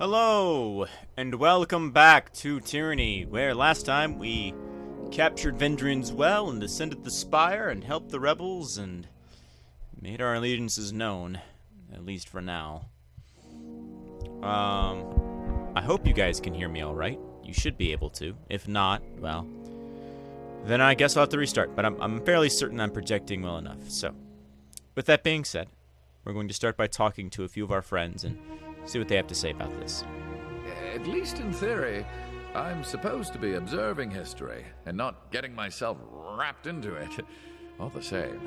Hello, and welcome back to Tyranny, where last time we captured Vendrian's Well and descended the spire and helped the rebels and made our allegiances known, at least for now. I hope you guys can hear me alright. You should be able to. If not, well, then I guess I'll have to restart, but I'm fairly certain I'm projecting well enough. So, with that being said, we're going to start by talking to a few of our friends and see what they have to say about this. At least in theory, I'm supposed to be observing history and not getting myself wrapped into it. All the same,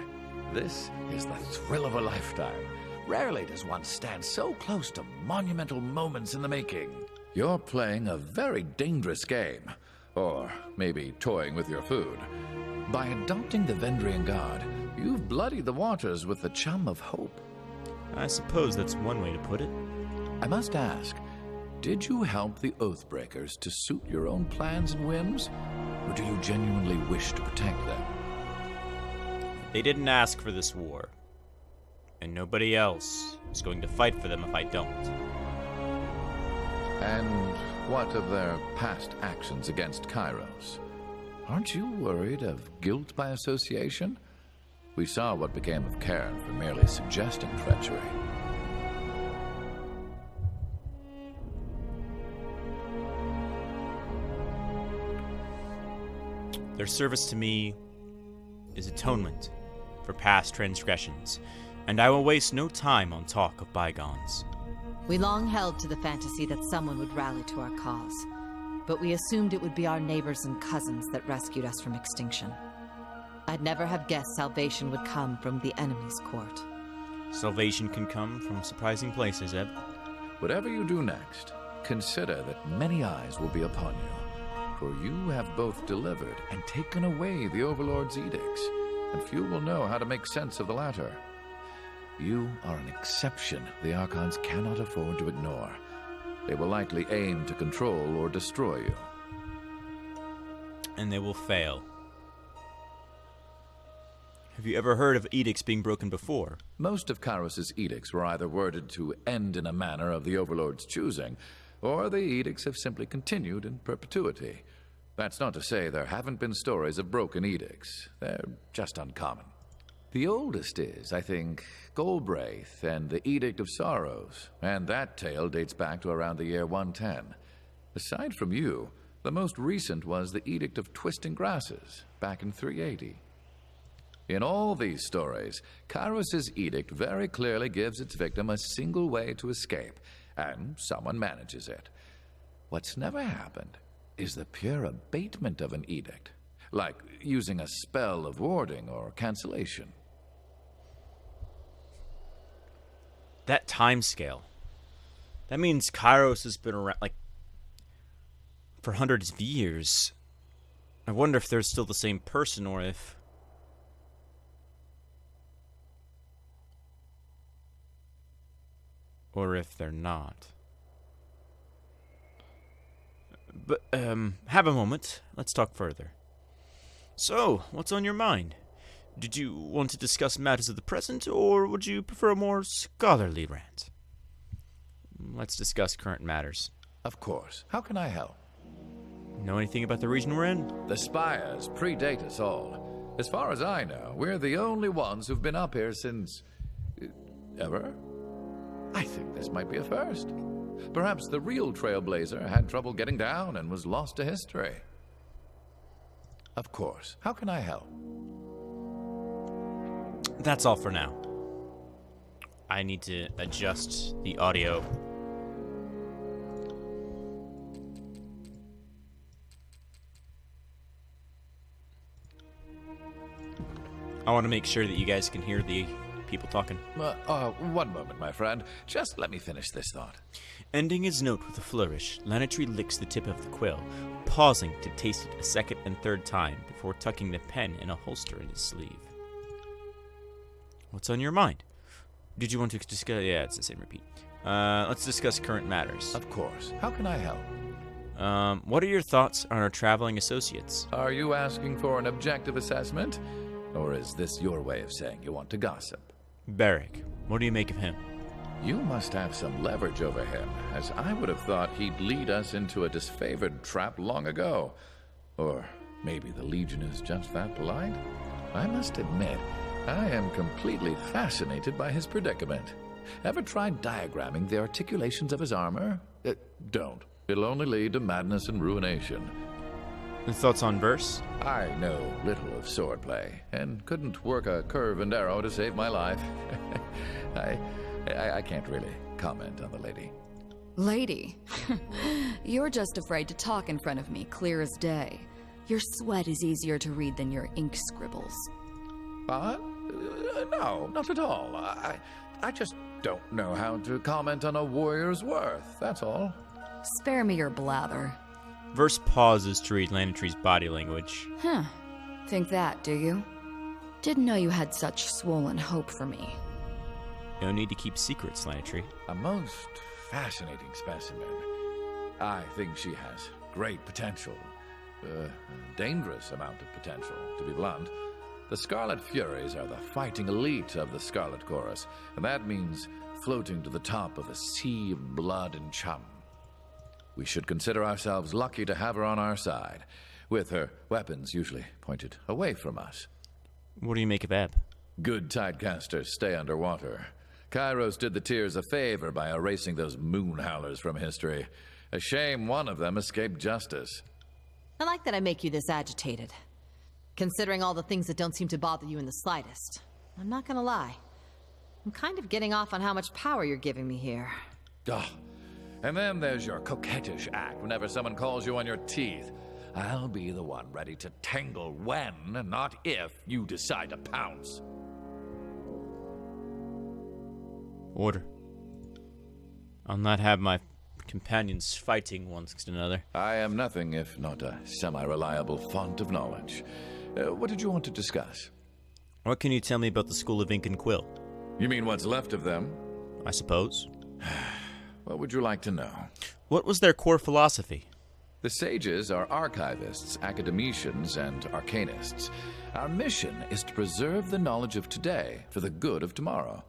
this is the thrill of a lifetime. Rarely does one stand so close to monumental moments in the making. You're playing a very dangerous game, or maybe toying with your food. By adopting the Vendrian God, you've bloodied the waters with the chum of hope. I suppose that's one way to put it. I must ask, did you help the Oathbreakers to suit your own plans and whims? Or do you genuinely wish to protect them? They didn't ask for this war. And nobody else is going to fight for them if I don't. And what of their past actions against Kairos? Aren't you worried of guilt by association? We saw what became of Cairn for merely suggesting treachery. Their service to me is atonement for past transgressions, and I will waste no time on talk of bygones. We long held to the fantasy that someone would rally to our cause, but we assumed it would be our neighbors and cousins that rescued us from extinction. I'd never have guessed salvation would come from the enemy's court. Salvation can come from surprising places, Eb. Whatever you do next, consider that many eyes will be upon you. For you have both delivered and taken away the Overlord's edicts, and few will know how to make sense of the latter. You are an exception the Archons cannot afford to ignore. They will likely aim to control or destroy you. And they will fail. Have you ever heard of edicts being broken before? Most of Kairos' edicts were either worded to end in a manner of the Overlord's choosing, or the edicts have simply continued in perpetuity. That's not to say there haven't been stories of broken edicts. They're just uncommon. The oldest is, I think, Golbraith and the Edict of Sorrows, and that tale dates back to around the year 110. Aside from you, the most recent was the Edict of Twisting Grasses, back in 380. In all these stories, Kairos' edict very clearly gives its victim a single way to escape, and someone manages it. What's never happened is the pure abatement of an edict, like using a spell of warding or cancellation. That time scale. That means Kairos has been around, for hundreds of years. I wonder if they're still the same person, or if... they're not. But, have a moment. Let's talk further. So, what's on your mind? Did you want to discuss matters of the present, or would you prefer a more scholarly rant? Let's discuss current matters. Of course. How can I help? Know anything about the region we're in? The spires predate us all. As far as I know, we're the only ones who've been up here since... ever? I think this might be a first. Perhaps the real Trailblazer had trouble getting down and was lost to history. Of course. How can I help? That's all for now. I need to adjust the audio. I want to make sure that you guys can hear the people talking. One moment, my friend. Just let me finish this thought. Ending his note with a flourish, Lanatry licks the tip of the quill, pausing to taste it a second and third time before tucking the pen in a holster in his sleeve. What's on your mind? Did you want to discuss... Yeah, it's the same repeat. Let's discuss current matters. Of course. How can I help? What are your thoughts on our traveling associates? Are you asking for an objective assessment? Or is this your way of saying you want to gossip? Barrick, what do you make of him? You must have some leverage over him, as I would have thought he'd lead us into a disfavored trap long ago. Or maybe the Legion is just that polite? I must admit, I am completely fascinated by his predicament. Ever tried diagramming the articulations of his armor? Don't. It'll only lead to madness and ruination. And thoughts on verse? I know little of swordplay, and couldn't work a curve and arrow to save my life. I can't really comment on the lady. Lady? You're just afraid to talk in front of me, clear as day. Your sweat is easier to read than your ink scribbles. No, not at all. I just don't know how to comment on a warrior's worth, that's all. Spare me your blather. Verse pauses to read Lantry's body language. Huh. Think that, do you? Didn't know you had such swollen hope for me. No need to keep secrets, Lantry. A most fascinating specimen. I think she has great potential. A dangerous amount of potential, to be blunt. The Scarlet Furies are the fighting elite of the Scarlet Chorus, and that means floating to the top of a sea of blood and chum. We should consider ourselves lucky to have her on our side, with her weapons usually pointed away from us. What do you make of Eb? Good tidecasters stay underwater. Kairos did the Tiers a favor by erasing those moon howlers from history. A shame one of them escaped justice. I like that I make you this agitated. Considering all the things that don't seem to bother you in the slightest. I'm not gonna lie. I'm kind of getting off on how much power you're giving me here. Oh, and then there's your coquettish act whenever someone calls you on your teeth. I'll be the one ready to tangle when, not if, you decide to pounce. Order. I'll not have my companions fighting one against another. I am nothing if not a semi-reliable font of knowledge. What did you want to discuss? What can you tell me about the School of Ink and Quill? You mean what's left of them? I suppose. What would you like to know? What was their core philosophy? The sages are archivists, academicians, and arcanists. Our mission is to preserve the knowledge of today for the good of tomorrow.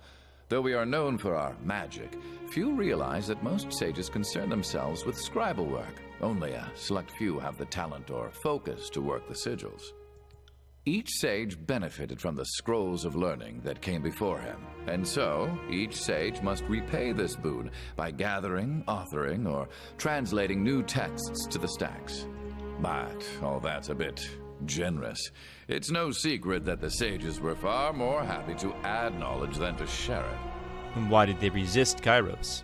Though we are known for our magic, few realize that most sages concern themselves with scribal work. Only a select few have the talent or focus to work the sigils. Each sage benefited from the scrolls of learning that came before him, and so each sage must repay this boon by gathering, authoring, or translating new texts to the stacks. But all that's a bit generous. It's no secret that the sages were far more happy to add knowledge than to share it. And why did they resist Kairos?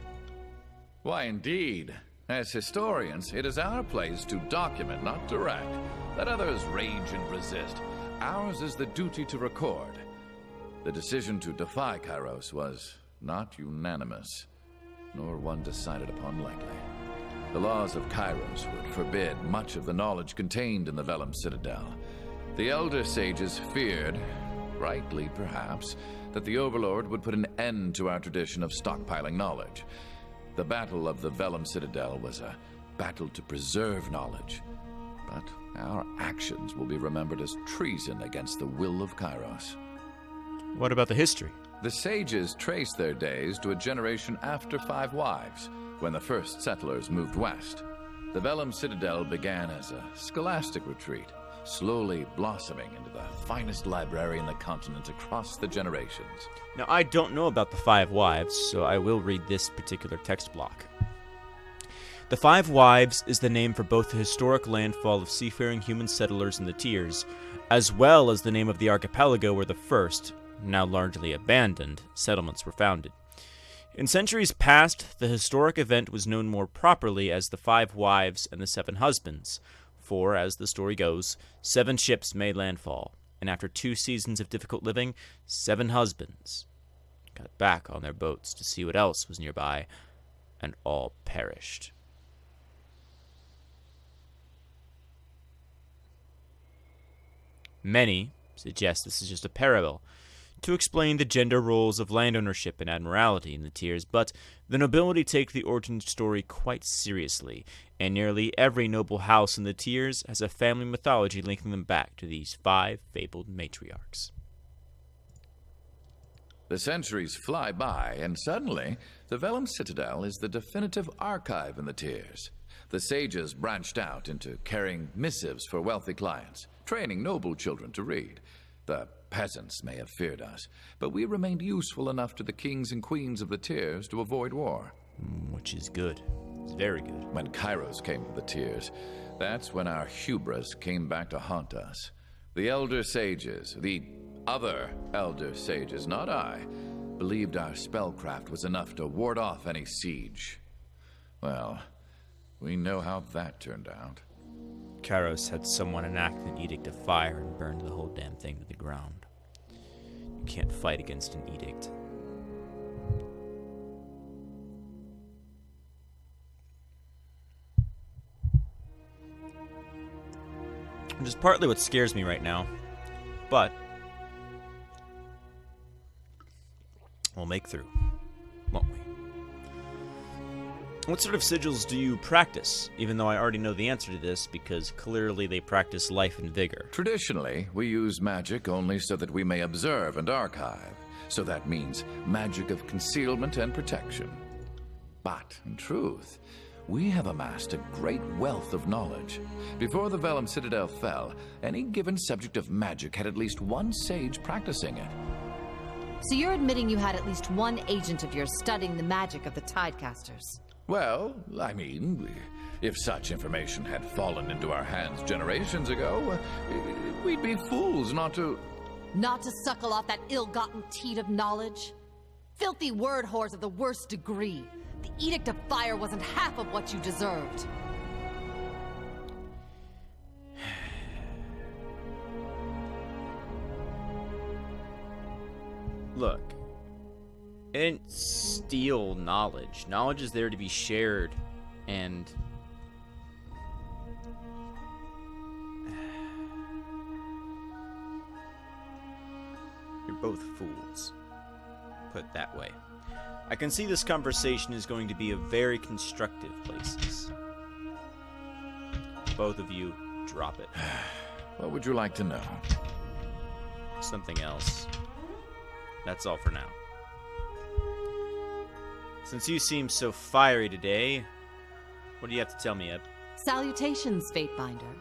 Why, indeed. As historians, it is our place to document, not direct. Let others rage and resist. Ours is the duty to record. The decision to defy Kairos was not unanimous, nor one decided upon lightly. The laws of Kairos would forbid much of the knowledge contained in the Vellum Citadel. The elder sages feared, rightly perhaps, that the Overlord would put an end to our tradition of stockpiling knowledge. The Battle of the Vellum Citadel was a battle to preserve knowledge, but our actions will be remembered as treason against the will of Kairos. What about the history? The sages trace their days to a generation after Five Wives, when the first settlers moved west. The Vellum Citadel began as a scholastic retreat, slowly blossoming into the finest library in the continent across the generations. Now, I don't know about the Five Wives, so I will read this particular text block. The Five Wives is the name for both the historic landfall of seafaring human settlers in the Tiers, as well as the name of the archipelago where the first, now largely abandoned, settlements were founded. In centuries past, the historic event was known more properly as the Five Wives and the Seven Husbands, for, as the story goes, 7 ships made landfall, and after 2 seasons of difficult living, 7 husbands got back on their boats to see what else was nearby, and all perished. Many suggest this is just a parable to explain the gender roles of land ownership and admiralty in the Tiers, but the nobility take the origin story quite seriously, and nearly every noble house in the Tiers has a family mythology linking them back to these 5 fabled matriarchs. The centuries fly by, and suddenly, the Vellum Citadel is the definitive archive in the Tiers. The sages branched out into carrying missives for wealthy clients, training noble children to read. The peasants may have feared us, but we remained useful enough to the kings and queens of the Tiers to avoid war. Which is good. It's very good. When Kairos came to the Tiers, that's when our hubris came back to haunt us. The Elder Sages, the other Elder Sages, not I, believed our spellcraft was enough to ward off any siege. Well, we know how that turned out. Kairos had someone enact an edict of fire and burned the whole damn thing to the ground. You can't fight against an edict. Which is partly what scares me right now, but we'll make through, won't we? What sort of sigils do you practice? Even though I already know the answer to this, because clearly they practice life and vigor. Traditionally, we use magic only so that we may observe and archive. So that means magic of concealment and protection. But, in truth, we have amassed a great wealth of knowledge. Before the Vellum Citadel fell, any given subject of magic had at least one sage practicing it. So you're admitting you had at least one agent of yours studying the magic of the Tidecasters? Well, I mean, if such information had fallen into our hands generations ago, we'd be fools not to... Not to suckle off that ill-gotten teat of knowledge? Filthy word whores of the worst degree. The Edict of Fire wasn't half of what you deserved. Look, I didn't steal knowledge. Knowledge is there to be shared, and you're both fools. Put it that way. I can see this conversation is going to be a very constructive places. Both of you, drop it. What would you like to know? Something else. That's all for now. Since you seem so fiery today, what do you have to tell me, Ep? Salutations, Fatebinder.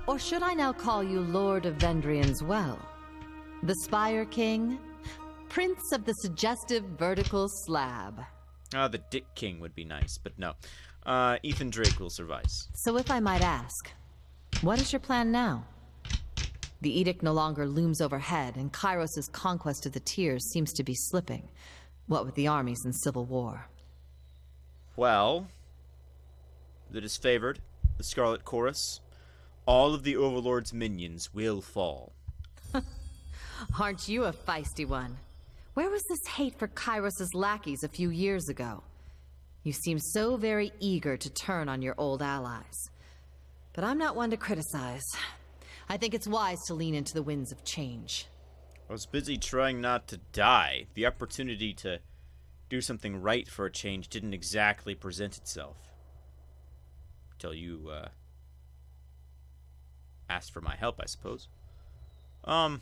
Or should I now call you Lord of Vendrian's Well? The Spire King? Prince of the suggestive vertical slab. The Dick King would be nice, but no. Ethan Drake will suffice. So if I might ask, what is your plan now? The edict no longer looms overhead, and Kairos' conquest of the Tiers seems to be slipping. What with the armies and civil war? Well, the disfavored, the Scarlet Chorus, all of the Overlord's minions will fall. Aren't you a feisty one? Where was this hate for Kairos' lackeys a few years ago? You seem so very eager to turn on your old allies. But I'm not one to criticize. I think it's wise to lean into the winds of change. I was busy trying not to die. The opportunity to do something right for a change didn't exactly present itself. Till you, asked for my help, I suppose. I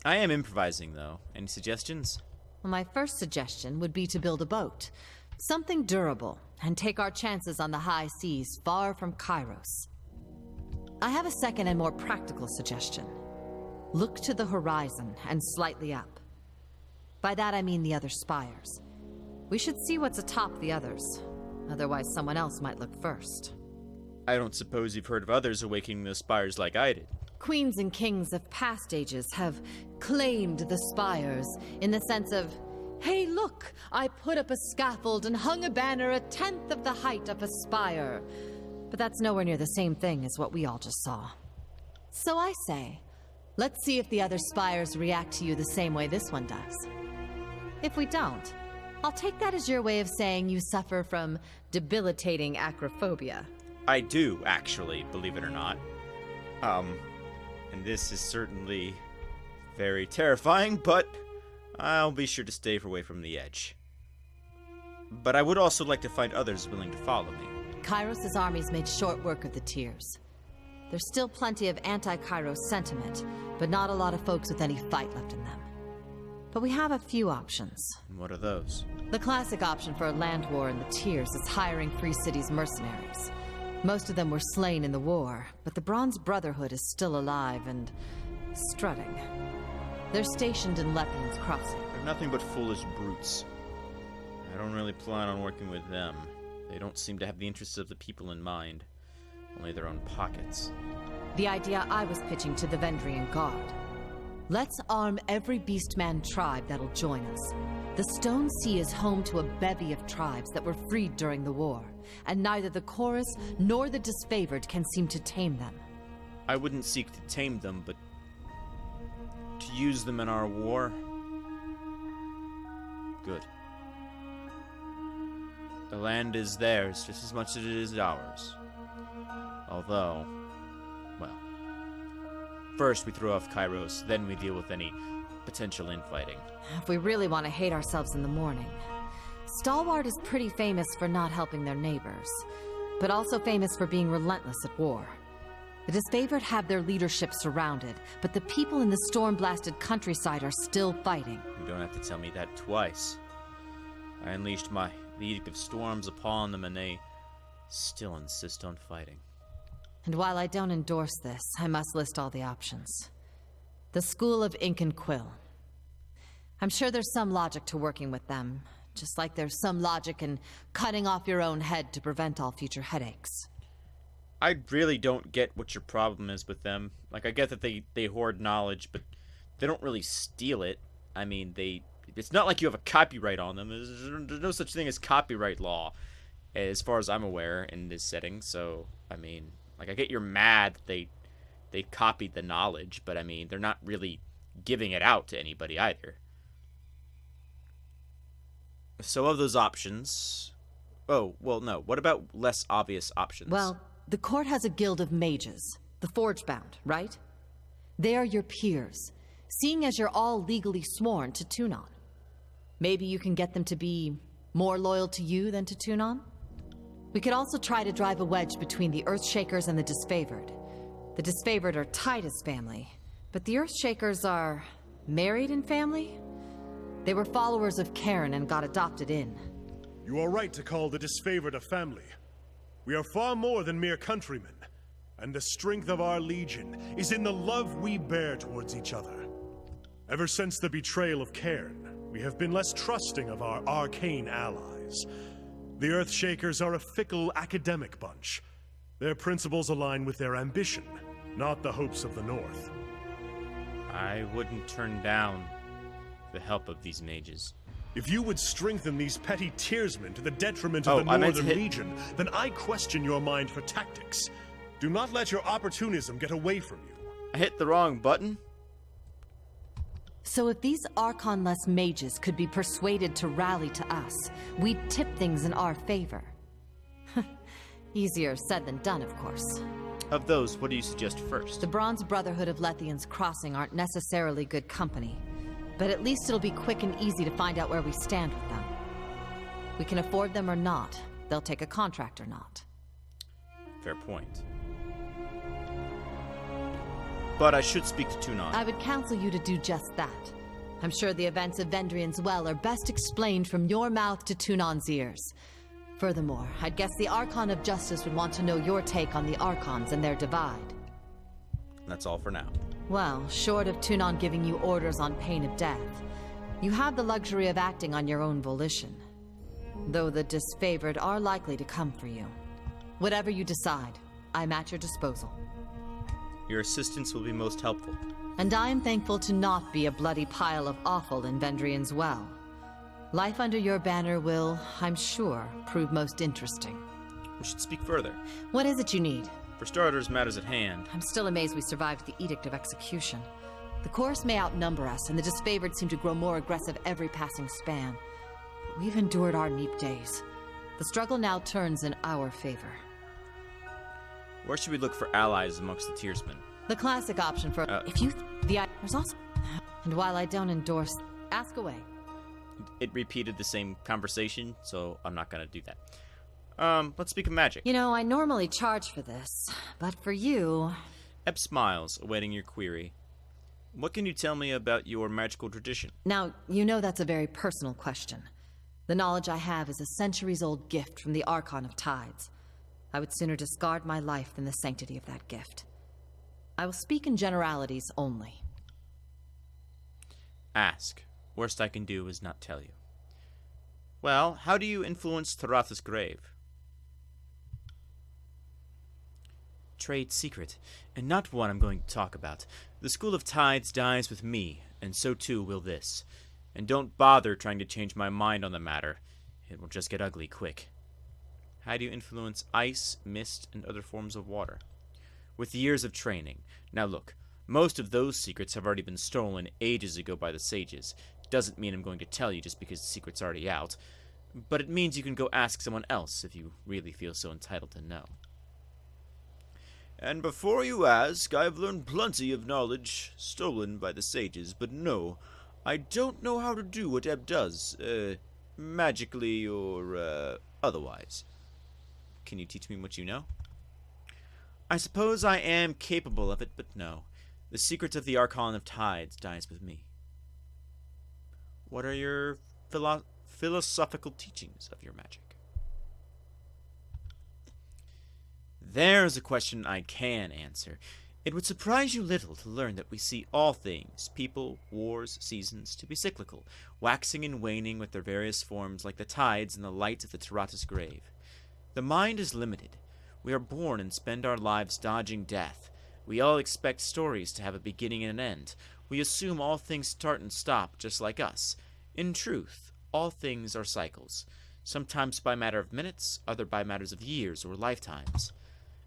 am improvising, though. Any suggestions? Well, my first suggestion would be to build a boat. Something durable, and take our chances on the high seas far from Kairos. I have a second and more practical suggestion. Look to the horizon and slightly up. By that I mean the other spires. We should see what's atop the others. Otherwise someone else might look first. I don't suppose you've heard of others awakening the spires like I did. Queens and kings of past ages have claimed the spires in the sense of, hey look, I put up a scaffold and hung a banner 1/10 of the height of a spire. But that's nowhere near the same thing as what we all just saw. So I say, let's see if the other spires react to you the same way this one does. If we don't, I'll take that as your way of saying you suffer from debilitating acrophobia. I do, actually, believe it or not. And this is certainly very terrifying, but I'll be sure to stay away from the edge. But I would also like to find others willing to follow me. Kairos' armies made short work of the Tiers. There's still plenty of anti-Kairos sentiment, but not a lot of folks with any fight left in them. but we have a few options. What are those? The classic option for a land war in the tiers is hiring Free City's mercenaries. Most of them were slain in the war, but the Bronze Brotherhood is still alive and strutting. They're stationed in Lepian's Crossing. They're nothing but foolish brutes. I don't really plan on working with them. They don't seem to have the interests of the people in mind, only their own pockets. The idea I was pitching to the Vendrian Guard. Let's arm every Beastman tribe that'll join us. The Stone Sea is home to a bevy of tribes that were freed during the war, and neither the Chorus nor the Disfavored can seem to tame them. I wouldn't seek to tame them, but to use them in our war? Good. The land is theirs just as much as it is ours. Although, well, first we throw off Kairos, then we deal with any potential infighting. If we really want to hate ourselves in the morning. Stalwart is pretty famous for not helping their neighbors, but also famous for being relentless at war. The Disfavored have their leadership surrounded, but the people in the storm-blasted countryside are still fighting. You don't have to tell me that twice. I unleashed the Edict of Storms upon them, and they still insist on fighting. And while I don't endorse this, I must list all the options. The School of Ink and Quill. I'm sure there's some logic to working with them, just like there's some logic in cutting off your own head to prevent all future headaches. I really don't get what your problem is with them. Like, I get that they hoard knowledge, but they don't really steal it. I mean, it's not like you have a copyright on them. There's no such thing as copyright law, as far as I'm aware, in this setting. So, I mean, like, I get you're mad that they copied the knowledge, but I mean, they're not really giving it out to anybody either. So of those options... Oh, well, no. What about less obvious options? Well, the court has a guild of mages, the Forgebound, right? They are your peers, seeing as you're all legally sworn to Tunon. Maybe you can get them to be more loyal to you than to Tunon? We could also try to drive a wedge between the Earthshakers and the Disfavored. The Disfavored are tied as family, but the Earthshakers are married in family? They were followers of Karen and got adopted in. You are right to call the Disfavored a family. We are far more than mere countrymen, and the strength of our legion is in the love we bear towards each other. Ever since the betrayal of Cairn, we have been less trusting of our arcane allies. The Earthshakers are a fickle academic bunch. Their principles align with their ambition, not the hopes of the North. I wouldn't turn down the help of these mages. If you would strengthen these petty tiersmen to the detriment of the Northern Legion, then I question your mind for tactics. Do not let your opportunism get away from you. I hit the wrong button? So if these Archon-less mages could be persuaded to rally to us, we'd tip things in our favor. Easier said than done, of course. Of those, what do you suggest first? The Bronze Brotherhood of Lepian's Crossing aren't necessarily good company, but at least it'll be quick and easy to find out where we stand with them. We can afford them or not. They'll take a contract or not. Fair point. But I should speak to Tunon. I would counsel you to do just that. I'm sure the events of Vendrian's Well are best explained from your mouth to Tunon's ears. Furthermore, I'd guess the Archon of Justice would want to know your take on the Archons and their divide. That's all for now. Well, short of Tunon giving you orders on pain of death, you have the luxury of acting on your own volition. Though the Disfavored are likely to come for you. Whatever you decide, I'm at your disposal. Your assistance will be most helpful. And I am thankful to not be a bloody pile of offal in Vendrian's Well. Life under your banner will, I'm sure, prove most interesting. We should speak further. What is it you need? For starters, matters at hand. I'm still amazed we survived the Edict of Execution. The Chorus may outnumber us, and the Disfavored seem to grow more aggressive every passing span. But we've endured our neap days. The struggle now turns in our favor. Where should we look for allies amongst the tiersmen? The classic option for... There's also... And while I don't endorse... Ask away. It repeated the same conversation, so I'm not gonna do that. Let's speak of magic. You know, I normally charge for this, but for you... Ep smiles, awaiting your query. What can you tell me about your magical tradition? Now, you know that's a very personal question. The knowledge I have is a centuries-old gift from the Archon of Tides. I would sooner discard my life than the sanctity of that gift. I will speak in generalities only. Ask. Worst I can do is not tell you. Well, how do you influence Taratha's grave? Trade secret, and not one I'm going to talk about. The School of Tides dies with me, and so too will this. And don't bother trying to change my mind on the matter. It will just get ugly quick. How do you influence ice, mist, and other forms of water? With years of training. Now look, most of those secrets have already been stolen ages ago by the sages. Doesn't mean I'm going to tell you just because the secret's already out. But it means you can go ask someone else if you really feel so entitled to know. And before you ask, I've learned plenty of knowledge stolen by the sages, but no, I don't know how to do what Eb does, magically or, otherwise. Can you teach me what you know? I suppose I am capable of it, but no. The secret of the Archon of Tides dies with me. What are your philosophical teachings of your magic? There's a question I can answer. It would surprise you little to learn that we see all things, people, wars, seasons, to be cyclical, waxing and waning with their various forms like the tides in the light of the Taratha's grave. The mind is limited. We are born and spend our lives dodging death. We all expect stories to have a beginning and an end. We assume all things start and stop just like us. In truth, all things are cycles, sometimes by matter of minutes, other by matters of years or lifetimes.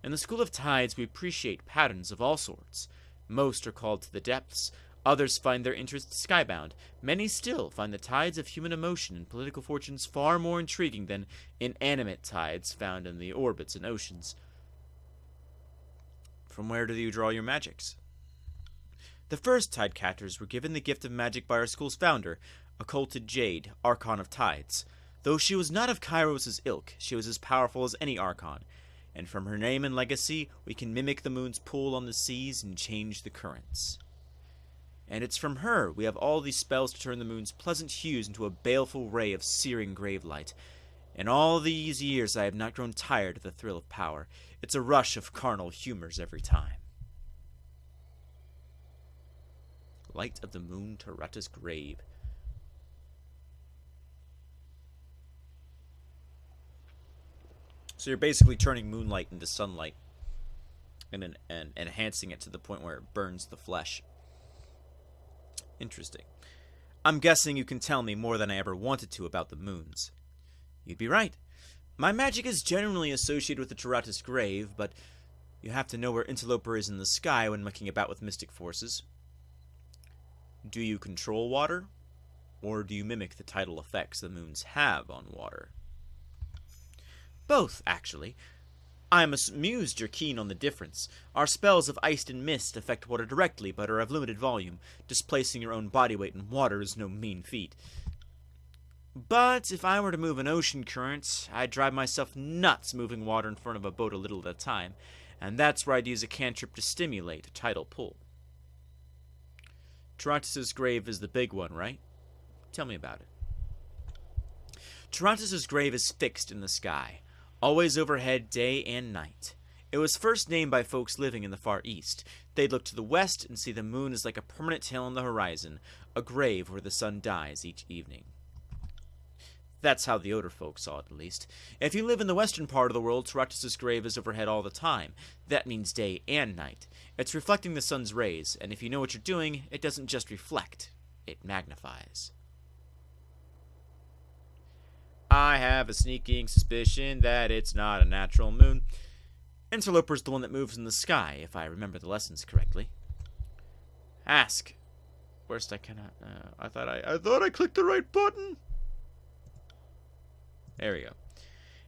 In the School of Tides, we appreciate patterns of all sorts. Most are called to the depths, others find their interest skybound. Many still find the tides of human emotion and political fortunes far more intriguing than inanimate tides found in the orbits and oceans. From where do you draw your magics? The first Tidecasters were given the gift of magic by our school's founder, Occulted Jade, Archon of Tides. Though she was not of Kairos' ilk, she was as powerful as any Archon. And from her name and legacy, we can mimic the moon's pull on the seas and change the currents. And it's from her we have all these spells to turn the moon's pleasant hues into a baleful ray of searing grave light. In all these years I have not grown tired of the thrill of power. It's a rush of carnal humors every time. Light of the moon, Taratha's grave. So you're basically turning moonlight into sunlight and enhancing it to the point where it burns the flesh. Interesting. I'm guessing you can tell me more than I ever wanted to about the moons. You'd be right. My magic is generally associated with the Taratha's grave, but you have to know where Interloper is in the sky when mucking about with mystic forces. Do you control water? Or do you mimic the tidal effects the moons have on water? Both, actually. I am amused you're keen on the difference. Our spells of ice and mist affect water directly, but are of limited volume. Displacing your own body weight in water is no mean feat. But if I were to move an ocean current, I'd drive myself nuts moving water in front of a boat a little at a time, and that's where I'd use a cantrip to stimulate a tidal pull. Taratha's grave is the big one, right? Tell me about it. Taratha's grave is fixed in the sky, always overhead day and night. It was first named by folks living in the Far East. They'd look to the west and see the moon as like a permanent hill on the horizon, a grave where the sun dies each evening. That's how the older folks saw it, at least. If you live in the western part of the world, Taratha's grave is overhead all the time. That means day and night. It's reflecting the sun's rays, and if you know what you're doing, it doesn't just reflect, it magnifies. I have a sneaking suspicion that it's not a natural moon. Interloper's the one that moves in the sky, if I remember the lessons correctly. Ask. Worst I cannot. I thought I clicked the right button. There we go.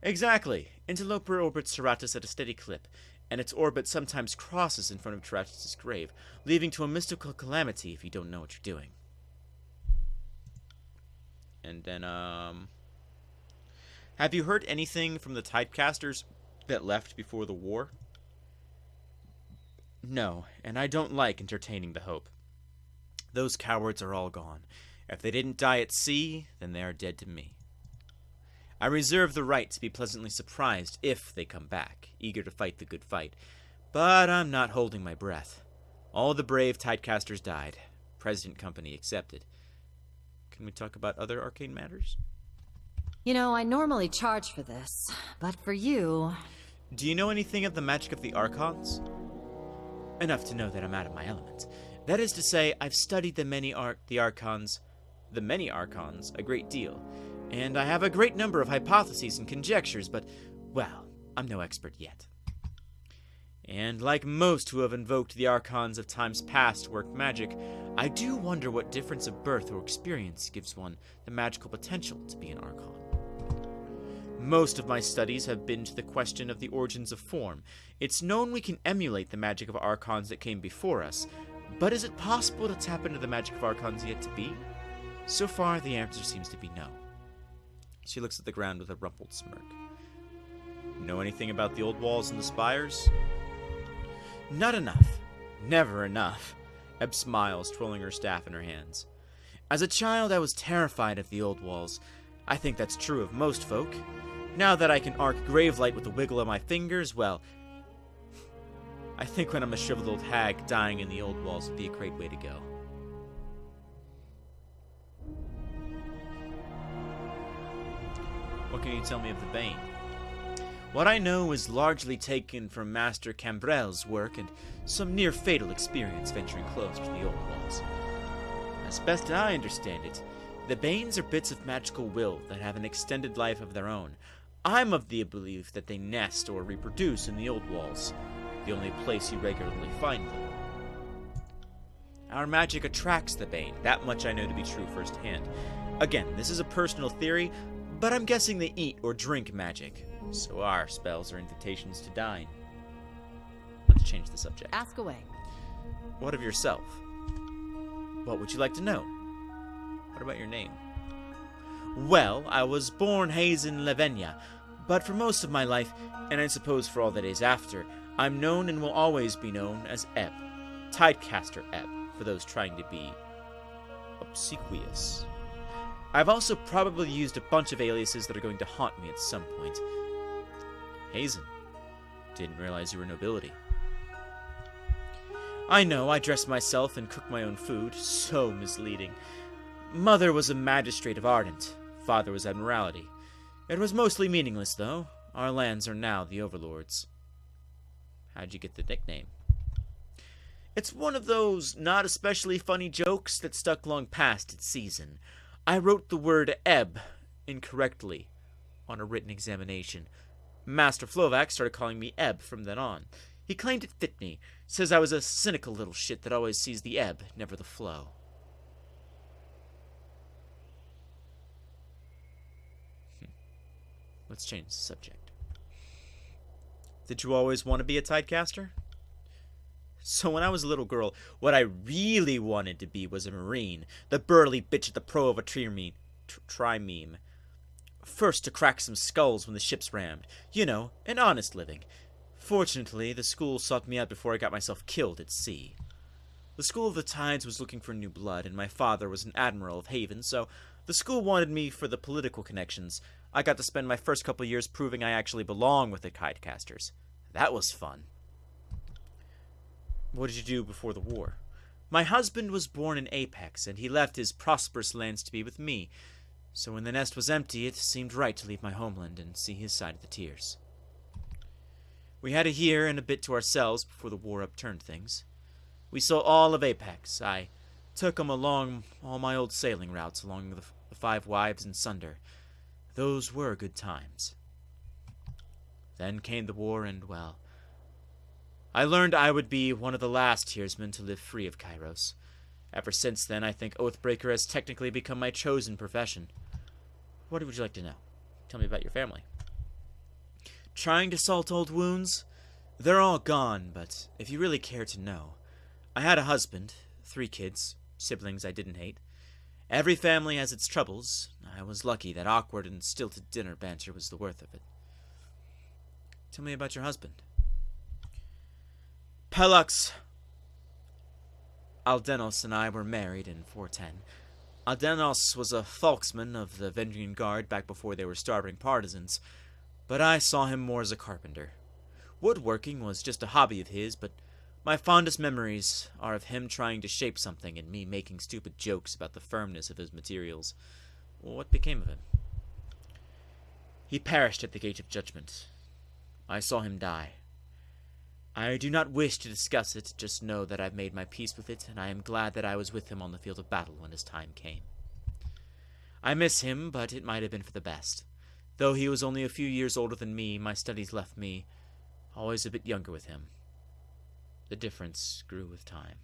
Exactly. Interloper orbits Taratha's at a steady clip, and its orbit sometimes crosses in front of Taratha's grave, leading to a mystical calamity if you don't know what you're doing. And then, have you heard anything from the Tidecasters that left before the war? No, and I don't like entertaining the hope. Those cowards are all gone. If they didn't die at sea, then they are dead to me. I reserve the right to be pleasantly surprised if they come back, eager to fight the good fight. But I'm not holding my breath. All the brave tidecasters died, President Company excepted. Can we talk about other arcane matters? You know, I normally charge for this, but for you... Do you know anything of the magic of the Archons? Enough to know that I'm out of my element. That is to say, I've studied the many Archons a great deal, and I have a great number of hypotheses and conjectures, but, well, I'm no expert yet. And like most who have invoked the Archons of times past to work magic, I do wonder what difference of birth or experience gives one the magical potential to be an Archon. Most of my studies have been to the question of the origins of form. It's known we can emulate the magic of Archons that came before us, but is it possible to tap into the magic of Archons yet to be? So far, the answer seems to be no. She looks at the ground with a rumpled smirk. Know anything about the old walls and the spires? Not enough. Never enough. Eb smiles, twirling her staff in her hands. As a child, I was terrified of the old walls. I think that's true of most folk. Now that I can arc gravelight with a wiggle of my fingers, well, I think when I'm a shriveled old hag, dying in the old walls would be a great way to go. What can you tell me of the Bane? What I know is largely taken from Master Cambrel's work and some near-fatal experience venturing close to the old walls. As best I understand it, the Banes are bits of magical will that have an extended life of their own. I'm of the belief that they nest or reproduce in the old walls, the only place you regularly find them. Our magic attracts the Bane, that much I know to be true firsthand. Again, this is a personal theory, but I'm guessing they eat or drink magic, so our spells are invitations to dine. Let's change the subject. Ask away. What of yourself? What would you like to know? What about your name? Well, I was born Hazen Lavenia, but for most of my life, and I suppose for all the days after, I'm known and will always be known as Ep. Tidecaster Ep, for those trying to be obsequious. I've also probably used a bunch of aliases that are going to haunt me at some point. Hazen. Didn't realize you were nobility. I know, I dress myself and cook my own food. So misleading. Mother was a magistrate of Ardent. Father was Admiralty. It was mostly meaningless, though. Our lands are now the Overlords. How'd you get the nickname? It's one of those not especially funny jokes that stuck long past its season. I wrote the word ebb incorrectly on a written examination. Master Flovac started calling me Eb from then on. He claimed it fit me, says I was a cynical little shit that always sees the ebb, never the flow. Let's change the subject. Did you always want to be a tidecaster? So when I was a little girl, what I really wanted to be was a marine, the burly bitch at the pro of a trimeme. First to crack some skulls when the ships rammed. You know, an honest living. Fortunately, the school sought me out before I got myself killed at sea. The School of the Tides was looking for new blood, and my father was an admiral of Haven, so the school wanted me for the political connections. I got to spend my first couple years proving I actually belong with the Tidecasters. That was fun. What did you do before the war? My husband was born in Ep6, and he left his prosperous lands to be with me. So when the nest was empty, it seemed right to leave my homeland and see his side of the tears. We had a year and a bit to ourselves before the war upturned things. We saw all of Ep6. I took 'em along all my old sailing routes along the Five Wives and Sunder. Those were good times. Then came the war, and, well, I learned I would be one of the last Tearsmen to live free of Kairos. Ever since then, I think Oathbreaker has technically become my chosen profession. What would you like to know? Tell me about your family. Trying to salt old wounds? They're all gone, but if you really care to know, I had a husband, 3 kids, siblings I didn't hate. Every family has its troubles. I was lucky that awkward and stilted dinner banter was the worth of it. Tell me about your husband. Pellux Aldenos and I were married in 410. Aldenos was a Falksman of the Vendrian Guard back before they were starving partisans, but I saw him more as a carpenter. Woodworking was just a hobby of his, but my fondest memories are of him trying to shape something and me making stupid jokes about the firmness of his materials. What became of him? He perished at the Gate of Judgment. I saw him die. I do not wish to discuss it, just know that I've made my peace with it, and I am glad that I was with him on the field of battle when his time came. I miss him, but it might have been for the best. Though he was only a few years older than me, my studies left me always a bit younger with him. The difference grew with time.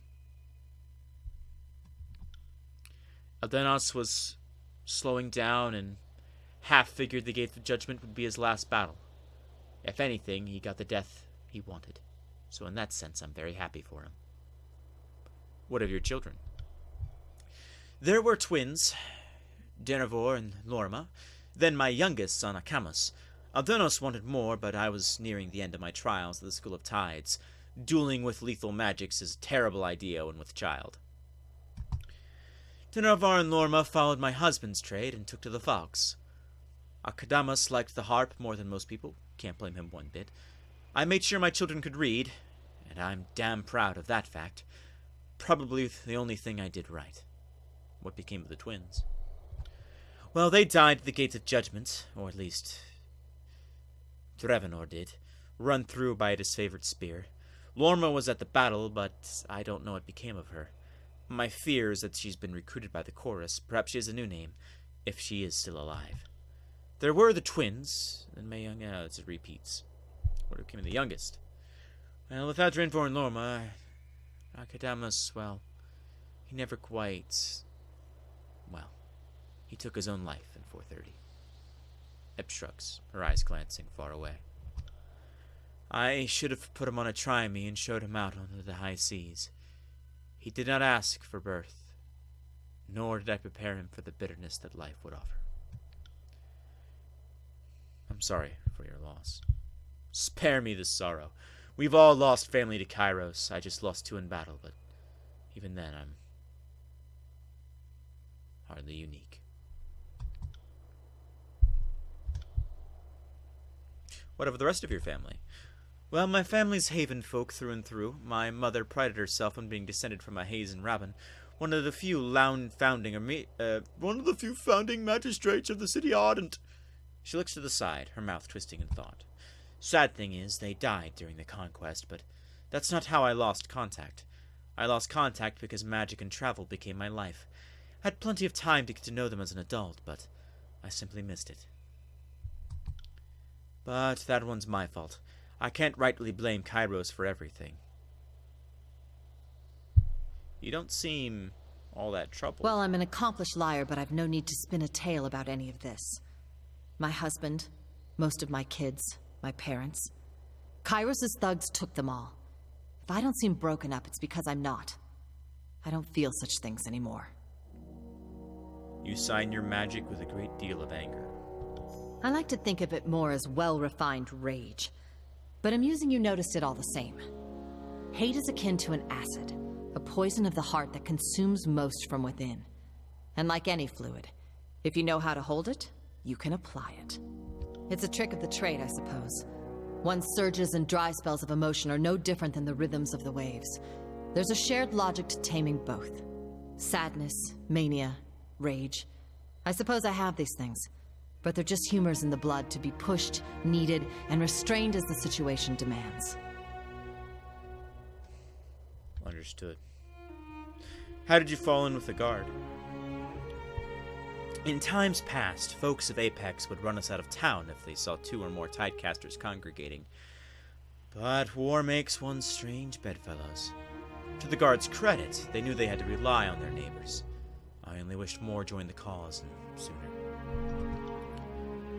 Aldenos was slowing down and half figured the Gate of Judgment would be his last battle. If anything, he got the death he wanted. So in that sense, I'm very happy for him. What of your children? There were twins, Denevor and Lorma, then my youngest son, Akamus. Aldenos wanted more, but I was nearing the end of my trials at the School of Tides. Dueling with lethal magics is a terrible idea when with child. Denevor and Lorma followed my husband's trade and took to the Fox. Akadamus liked the harp more than most people. Can't blame him one bit. I made sure my children could read, and I'm damn proud of that fact. Probably the only thing I did right. What became of the twins? Well, they died at the Gates of Judgment, or at least Drevenor did, run through by a disfavored spear. Lorma was at the battle, but I don't know what became of her. My fear is that she's been recruited by the chorus. Perhaps she has a new name, if she is still alive. There were the twins, and my young... it's repeats. What became of the youngest? Well, without Drenvor and Lorma, Akadamus, well, he never quite... Well, he took his own life in 430. Ep shrugs, her eyes glancing far away. I should have put him on a trimee and showed him out onto the high seas. He did not ask for birth, nor did I prepare him for the bitterness that life would offer. I'm sorry for your loss. Spare me this sorrow. We've all lost family to Kairos. I just lost 2 in battle, but even then I'm hardly unique. What of the rest of your family? Well, my family's Haven folk through and through. My mother prided herself on being descended from a Hazen Rabbin, one of the few founding magistrates of the city Ardent. She looks to the side, her mouth twisting in thought. Sad thing is, they died during the conquest, but that's not how I lost contact. I lost contact because magic and travel became my life. I had plenty of time to get to know them as an adult, but I simply missed it. But that one's my fault. I can't rightly blame Kairos for everything. You don't seem all that troubled. Well, I'm an accomplished liar, but I've no need to spin a tale about any of this. My husband, most of my kids, my parents. Kairos' thugs took them all. If I don't seem broken up, it's because I'm not. I don't feel such things anymore. You sign your magic with a great deal of anger. I like to think of it more as well-refined rage. But amusing you noticed it all the same. Hate is akin to an acid, a poison of the heart that consumes most from within. And like any fluid, if you know how to hold it, you can apply it. It's a trick of the trade, I suppose. One's surges and dry spells of emotion are no different than the rhythms of the waves. There's a shared logic to taming both. Sadness, mania, rage. I suppose I have these things. But they're just humors in the blood to be pushed, needed, and restrained as the situation demands. Understood. How did you fall in with the guard? In times past, folks of Ep6 would run us out of town if they saw 2 or more tidecasters congregating. But war makes one strange bedfellows. To the guard's credit, they knew they had to rely on their neighbors. I only wished more joined the cause, and sooner.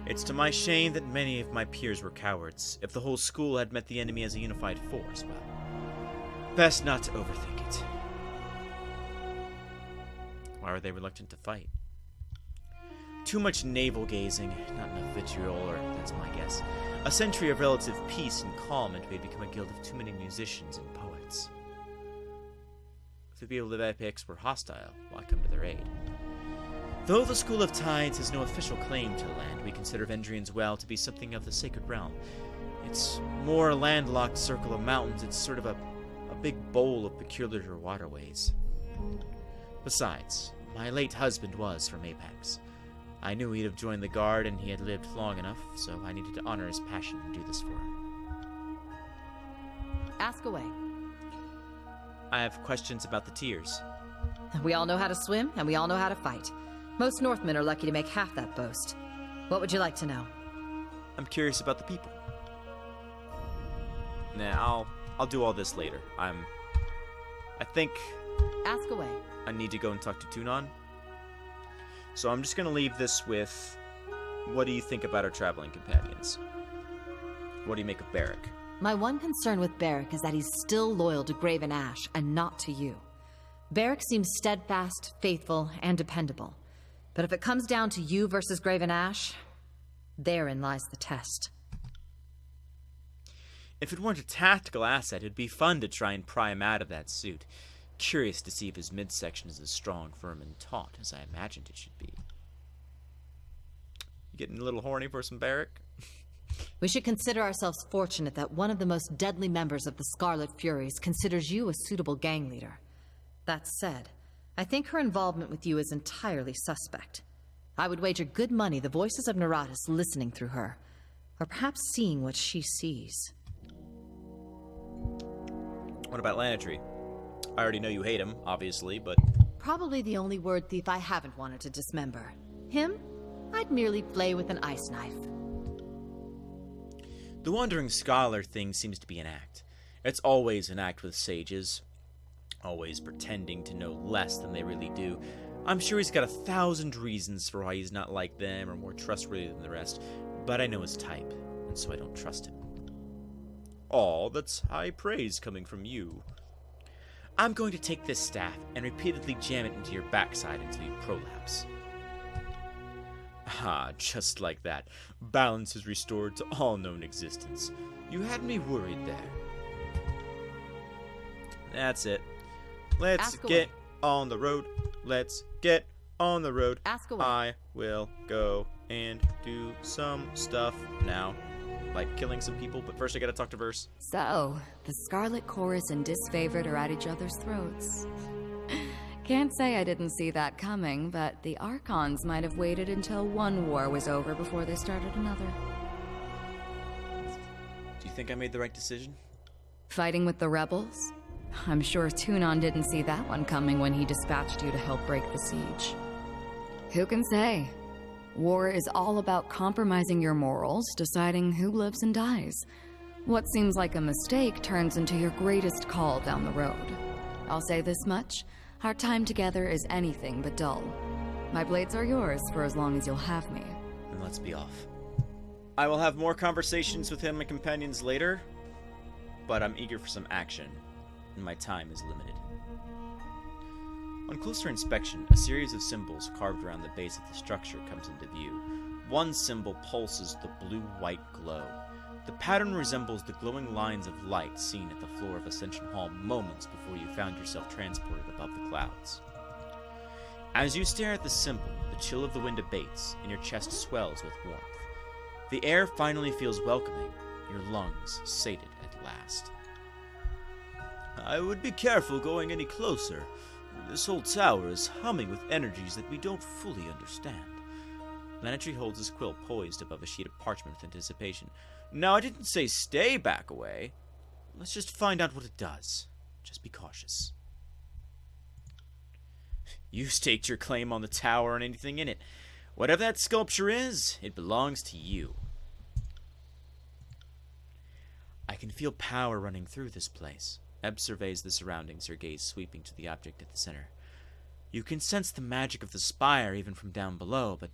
It's to my shame that many of my peers were cowards. If the whole school had met the enemy as a unified force, well, best not to overthink it. Why were they reluctant to fight? Too much navel-gazing, not enough vitriol, or that's my guess. A century of relative peace and calm, and we had become a guild of too many musicians and poets. the people of Ep6 were hostile, why come to their aid? Though the School of Tides has no official claim to the land, we consider Vendrian's Well to be something of the sacred realm. It's more a landlocked circle of mountains. It's sort of a big bowl of peculiar waterways. Besides, my late husband was from Apex. I knew he'd have joined the guard and he had lived long enough, so I needed to honor his passion and do this for him. Ask away. I have questions about the tiers. We all know how to swim, and we all know how to fight. Most Northmen are lucky to make half that boast. What would you like to know? I'm curious about the people. Nah, I'll do all this later. I think Ask away. I need to go and talk to Tunon. So I'm just going to leave this with, what do you think about our traveling companions? What do you make of Barrick? My one concern with Barrick is that he's still loyal to Graven Ash, and not to you. Barrick seems steadfast, faithful, and dependable. But if it comes down to you versus Graven Ash, therein lies the test. If it weren't a tactical asset, it'd be fun to try and pry him out of that suit. Curious to see if his midsection is as strong, firm, and taut as I imagined it should be. You getting a little horny for some Barrick? We should consider ourselves fortunate that one of the most deadly members of the Scarlet Furies considers you a suitable gang leader. That said, I think her involvement with you is entirely suspect. I would wager good money the voices of Neratis listening through her, or perhaps seeing what she sees. What about Lanatry? I already know you hate him, obviously, but... Probably the only word thief I haven't wanted to dismember. Him? I'd merely flay with an ice knife. The Wandering Scholar thing seems to be an act. It's always an act with sages. Always pretending to know less than they really do. I'm sure he's got 1,000 reasons for why he's not like them or more trustworthy than the rest, but I know his type, and so I don't trust him. Aw, that's high praise coming from you. I'm going to take this staff and repeatedly jam it into your backside until you prolapse. Ah, just like that. Balance is restored to all known existence. You had me worried there. That's it. Let's Ask get away. on the road. Let's get on the road. Ask away. I will go and do some stuff now. Like killing some people, but first I gotta talk to Verse. So, the Scarlet Chorus and Disfavored are at each other's throats. Can't say I didn't see that coming, but the Archons might have waited until one war was over before they started another. Do you think I made the right decision? Fighting with the rebels? I'm sure Tunon didn't see that one coming when he dispatched you to help break the siege. Who can say? War is all about compromising your morals, deciding who lives and dies. What seems like a mistake turns into your greatest call down the road. I'll say this much, our time together is anything but dull. My blades are yours for as long as you'll have me. Then let's be off. I will have more conversations with him and companions later, but I'm eager for some action, and my time is limited. On closer inspection, a series of symbols carved around the base of the structure comes into view. One symbol pulses the blue-white glow. The pattern resembles the glowing lines of light seen at the floor of Ascension Hall moments before you found yourself transported above the clouds. As you stare at the symbol, the chill of the wind abates, and your chest swells with warmth. The air finally feels welcoming, your lungs sated at last. I would be careful going any closer. This whole tower is humming with energies that we don't fully understand. Lanatry holds his quill poised above a sheet of parchment with anticipation. Now, I didn't say stay back away. Let's just find out what it does. Just be cautious. You staked your claim on the tower and anything in it. Whatever that sculpture is, it belongs to you. I can feel power running through this place. Eb surveys the surroundings, her gaze sweeping to the object at the center. You can sense the magic of the spire even from down below, but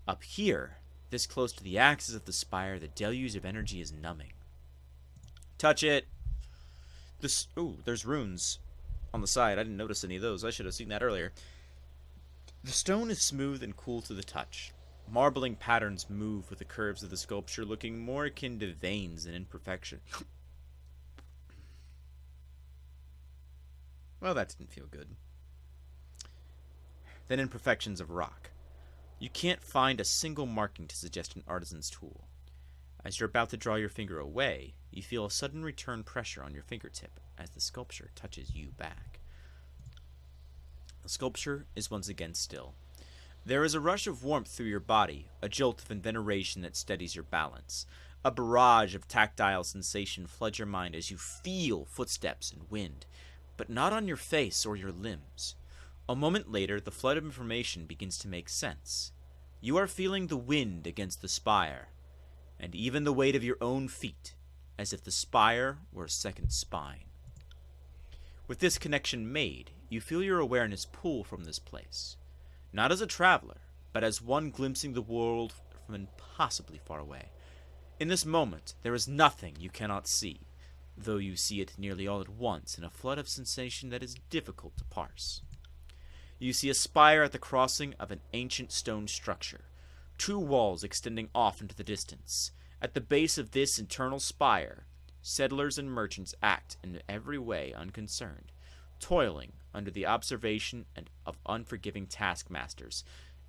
up here, this close to the axis of the spire, the deluge of energy is numbing. Touch it! Ooh, there's runes on the side. I didn't notice any of those. I should have seen that earlier. The stone is smooth and cool to the touch. Marbling patterns move with the curves of the sculpture, looking more akin to veins than imperfection. Well, that didn't feel good. Then imperfections of rock. You can't find a single marking to suggest an artisan's tool. As you're about to draw your finger away, you feel a sudden return pressure on your fingertip as the sculpture touches you back. The sculpture is once again still. There is a rush of warmth through your body, a jolt of inveneration that steadies your balance. A barrage of tactile sensation floods your mind as you feel footsteps and wind, but not on your face or your limbs. A moment later, the flood of information begins to make sense. You are feeling the wind against the spire, and even the weight of your own feet, as if the spire were a second spine. With this connection made, you feel your awareness pull from this place, not as a traveler, but as one glimpsing the world from impossibly far away. In this moment, there is nothing you cannot see, though you see it nearly all at once in a flood of sensation that is difficult to parse. You see a spire at the crossing of an ancient stone structure, 2 walls extending off into the distance. At the base of this internal spire, settlers and merchants act in every way unconcerned, toiling under the observation of unforgiving taskmasters.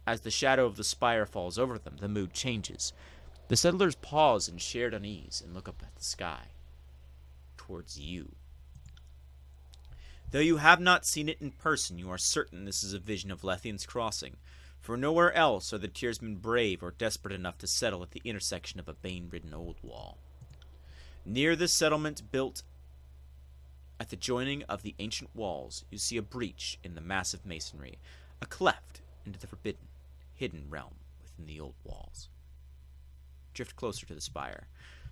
As the shadow of the spire falls over them, the mood changes. The settlers pause in shared unease and look up at the sky, towards you. Though you have not seen it in person, you are certain this is a vision of Lethian's Crossing, for nowhere else are the Tearsmen brave or desperate enough to settle at the intersection of a bane-ridden old wall. Near this settlement built at the joining of the ancient walls, you see a breach in the massive masonry, a cleft into the forbidden, hidden realm within the old walls. Drift closer to the spire.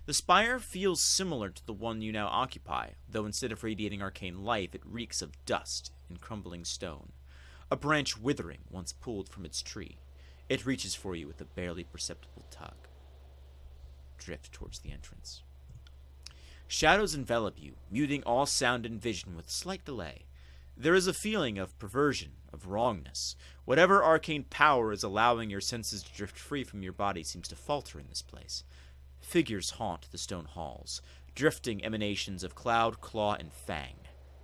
The spire feels similar to the one you now occupy, though instead of radiating arcane life, it reeks of dust and crumbling stone. A branch withering once pulled from its tree. It reaches for you with a barely perceptible tug. Drift towards the entrance. Shadows envelop you, muting all sound and vision with slight delay. There is a feeling of perversion, of wrongness. Whatever arcane power is allowing your senses to drift free from your body seems to falter in this place. Figures haunt the stone halls, drifting emanations of cloud, claw, and fang.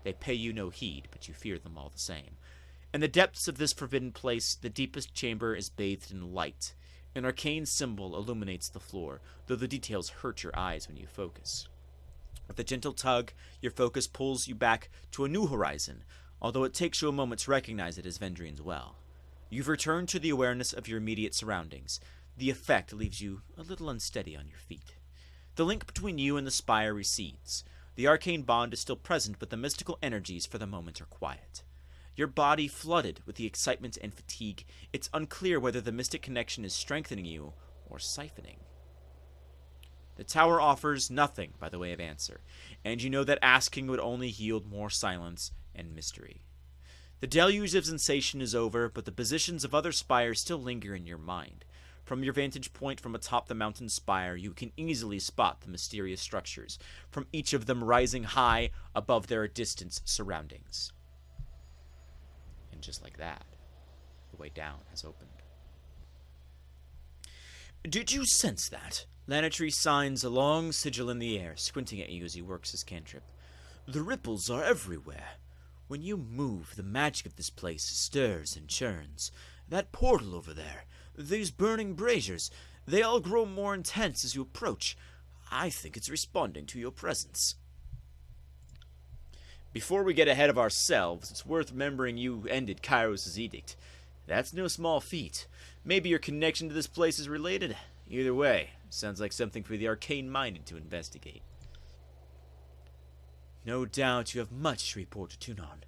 They pay you no heed, but you fear them all the same. In the depths of this forbidden place, the deepest chamber is bathed in light. An arcane symbol illuminates the floor, though the details hurt your eyes when you focus. With a gentle tug, your focus pulls you back to a new horizon, although it takes you a moment to recognize it as Vendrian's well. You've returned to the awareness of your immediate surroundings. The effect leaves you a little unsteady on your feet. The link between you and the spire recedes. The arcane bond is still present, but the mystical energies for the moment are quiet. Your body flooded with the excitement and fatigue, it's unclear whether the mystic connection is strengthening you or siphoning. The tower offers nothing by the way of answer, and you know that asking would only yield more silence and mystery. The deluge of sensation is over, but the positions of other spires still linger in your mind. From your vantage point from atop the mountain spire, you can easily spot the mysterious structures, from each of them rising high above their distant surroundings. And just like that, the way down has opened. Did you sense that? Lanatry signs a long sigil in the air, squinting at you as he works his cantrip. The ripples are everywhere. When you move, the magic of this place stirs and churns. That portal over there, these burning braziers, they all grow more intense as you approach. I think it's responding to your presence. Before we get ahead of ourselves, it's worth remembering you ended Kairos' edict. That's no small feat. Maybe your connection to this place is related. Either way, sounds like something for the arcane-minded to investigate. No doubt you have much to report to Tunon.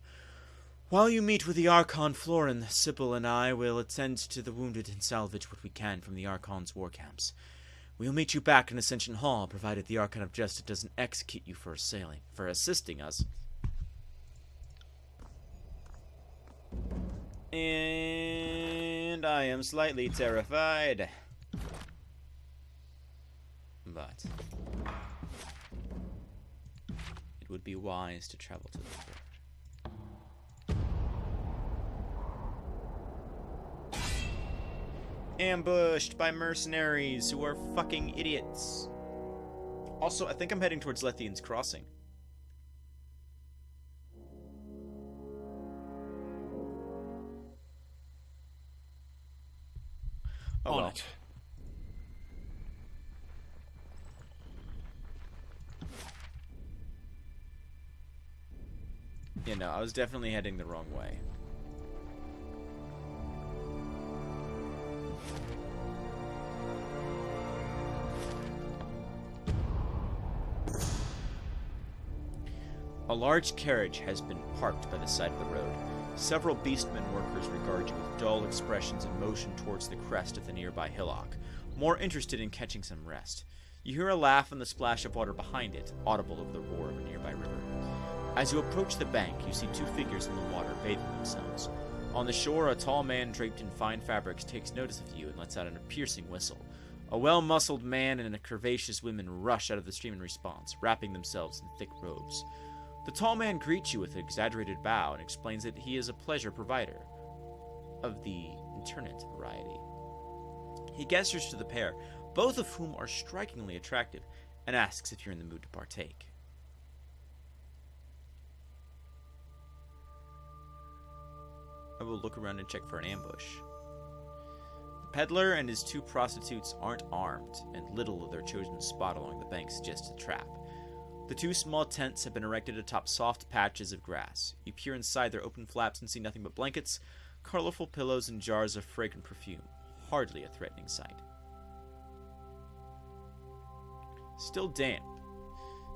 While you meet with the Archon Florin, Sybil and I will attend to the wounded and salvage what we can from the Archon's war camps. We'll meet you back in Ascension Hall, provided the Archon of Justice doesn't execute you for assisting us. And I am slightly terrified. But it would be wise to travel to the port. Ambushed by mercenaries who are fucking idiots. Also, I think I'm heading towards Lethian's Crossing. Oh, On well. it. You know, I was definitely heading the wrong way. A large carriage has been parked by the side of the road. Several beastmen workers regard you with dull expressions and motion towards the crest of the nearby hillock, more interested in catching some rest. You hear a laugh and the splash of water behind it, audible over the roar of a nearby river. As you approach the bank, you see two figures in the water bathing themselves. On the shore, a tall man draped in fine fabrics takes notice of you and lets out a piercing whistle. A well-muscled man and a curvaceous woman rush out of the stream in response, wrapping themselves in thick robes. The tall man greets you with an exaggerated bow and explains that he is a pleasure provider of the internet variety. He gestures to the pair, both of whom are strikingly attractive, and asks if you're in the mood to partake. I will look around and check for an ambush. The peddler and his two prostitutes aren't armed, and little of their chosen spot along the bank suggests a trap. The two small tents have been erected atop soft patches of grass. You peer inside their open flaps and see nothing but blankets, colorful pillows, and jars of fragrant perfume. Hardly a threatening sight. Still damp,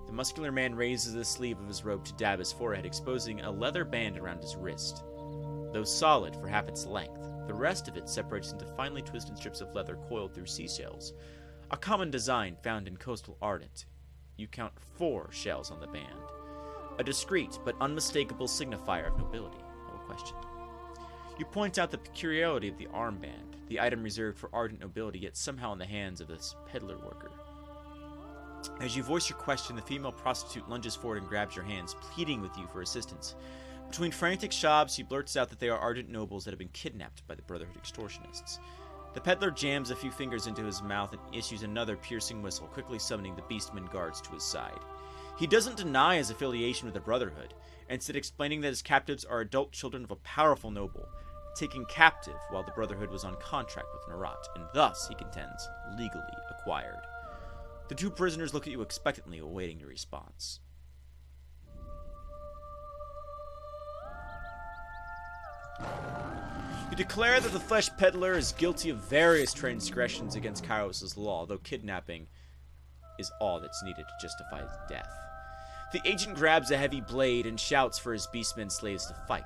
the muscular man raises the sleeve of his robe to dab his forehead, exposing a leather band around his wrist. Though solid for half its length, the rest of it separates into finely twisted strips of leather coiled through seashells, a common design found in coastal Ardent. You count 4 shells on the band, a discreet but unmistakable signifier of nobility, no question. You point out the peculiarity of the armband, the item reserved for ardent nobility, yet somehow in the hands of this peddler worker. As you voice your question, the female prostitute lunges forward and grabs your hands, pleading with you for assistance. Between frantic sobs, she blurts out that they are ardent nobles that have been kidnapped by the Brotherhood extortionists. The peddler jams a few fingers into his mouth and issues another piercing whistle, quickly summoning the beastman guards to his side. He doesn't deny his affiliation with the Brotherhood, instead explaining that his captives are adult children of a powerful noble, taken captive while the Brotherhood was on contract with Narat, and thus, he contends, legally acquired. The two prisoners look at you expectantly, awaiting your response. You declare that the flesh peddler is guilty of various transgressions against Kairos' law, though kidnapping is all that's needed to justify his death. The agent grabs a heavy blade and shouts for his beastmen slaves to fight.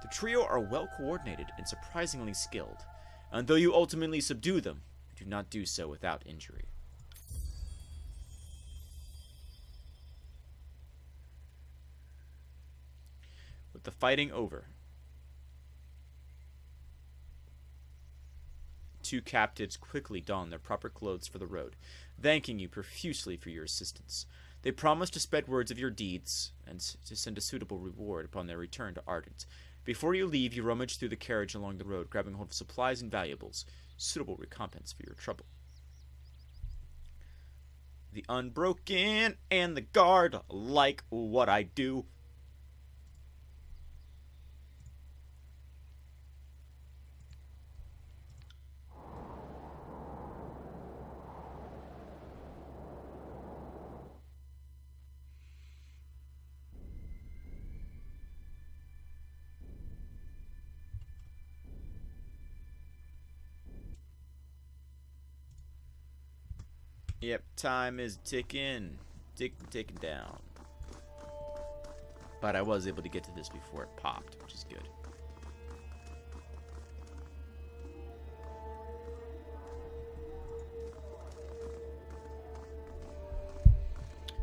The trio are well coordinated and surprisingly skilled, and though you ultimately subdue them, you do not do so without injury. With the fighting over, two captives quickly don their proper clothes for the road, thanking you profusely for your assistance. They promise to spread words of your deeds and to send a suitable reward upon their return to Ardent. Before you leave, you rummage through the carriage along the road, grabbing hold of supplies and valuables, suitable recompense for your trouble. The Unbroken and the Guard like what I do. Yep, time is ticking. Ticking down. But I was able to get to this before it popped, which is good.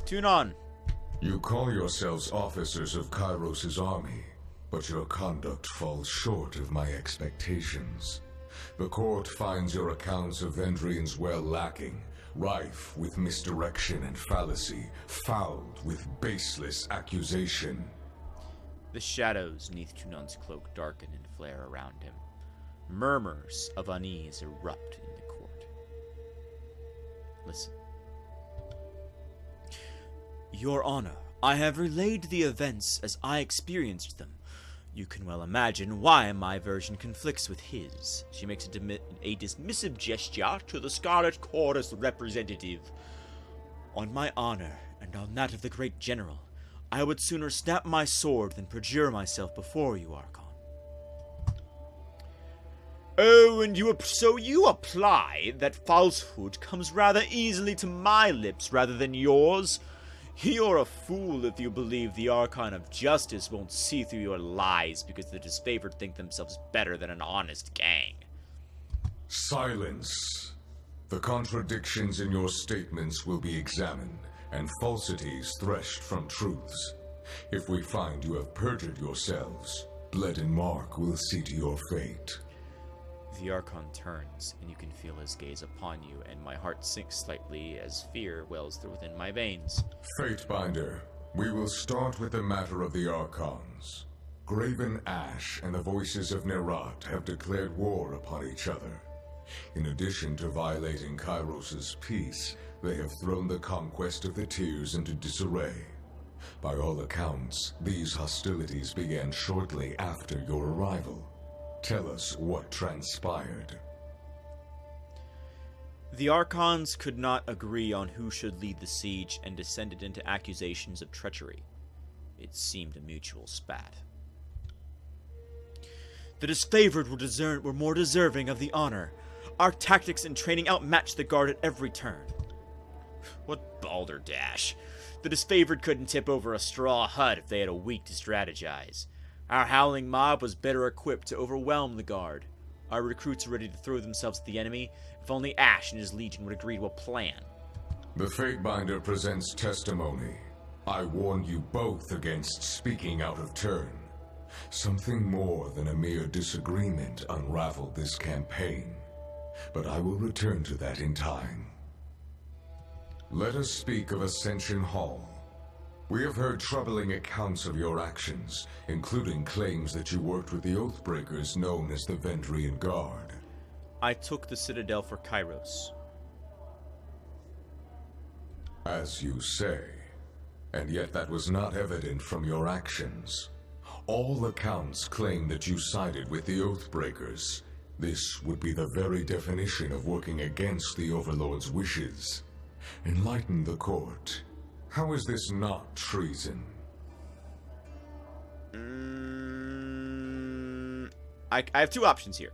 Tunon! You call yourselves officers of Kairos' army, but your conduct falls short of my expectations. The court finds your accounts of Vendrian's well lacking, rife with misdirection and fallacy, fouled with baseless accusation. The shadows neath Tunon's cloak darken and flare around him. Murmurs of unease erupt in the court. Listen. Your Honor, I have relayed the events as I experienced them. You can well imagine why my version conflicts with his. She makes a dismissive gesture to the Scarlet Chorus representative. On my honor, and on that of the great general, I would sooner snap my sword than perjure myself before you, Archon. Oh, and so you apply that falsehood comes rather easily to my lips rather than yours? You're a fool if you believe the Archon of Justice won't see through your lies because the disfavored think themselves better than an honest gang. Silence. The contradictions in your statements will be examined, and falsities threshed from truths. If we find you have perjured yourselves, Bled and Mark will see to your fate. The Archon turns, and you can feel his gaze upon you, and my heart sinks slightly as fear wells through within my veins. Fatebinder, we will start with the matter of the Archons. Graven Ash and the Voices of Nerat have declared war upon each other. In addition to violating Kairos' peace, they have thrown the conquest of the Tears into disarray. By all accounts, these hostilities began shortly after your arrival. Tell us what transpired. The Archons could not agree on who should lead the siege and descended into accusations of treachery. It seemed a mutual spat. The disfavored were more deserving of the honor. Our tactics and training outmatched the guard at every turn. What balderdash. The disfavored couldn't tip over a straw hut if they had a week to strategize. Our howling mob was better equipped to overwhelm the guard. Our recruits were ready to throw themselves at the enemy, if only Ash and his legion would agree to a plan. The Fatebinder presents testimony. I warn you both against speaking out of turn. Something more than a mere disagreement unraveled this campaign. But I will return to that in time. Let us speak of Ascension Hall. We have heard troubling accounts of your actions, including claims that you worked with the Oathbreakers known as the Vendrian Guard. I took the Citadel for Kairos. As you say, and yet that was not evident from your actions. All accounts claim that you sided with the Oathbreakers. This would be the very definition of working against the Overlord's wishes. Enlighten the court. How is this not treason? I have two options here.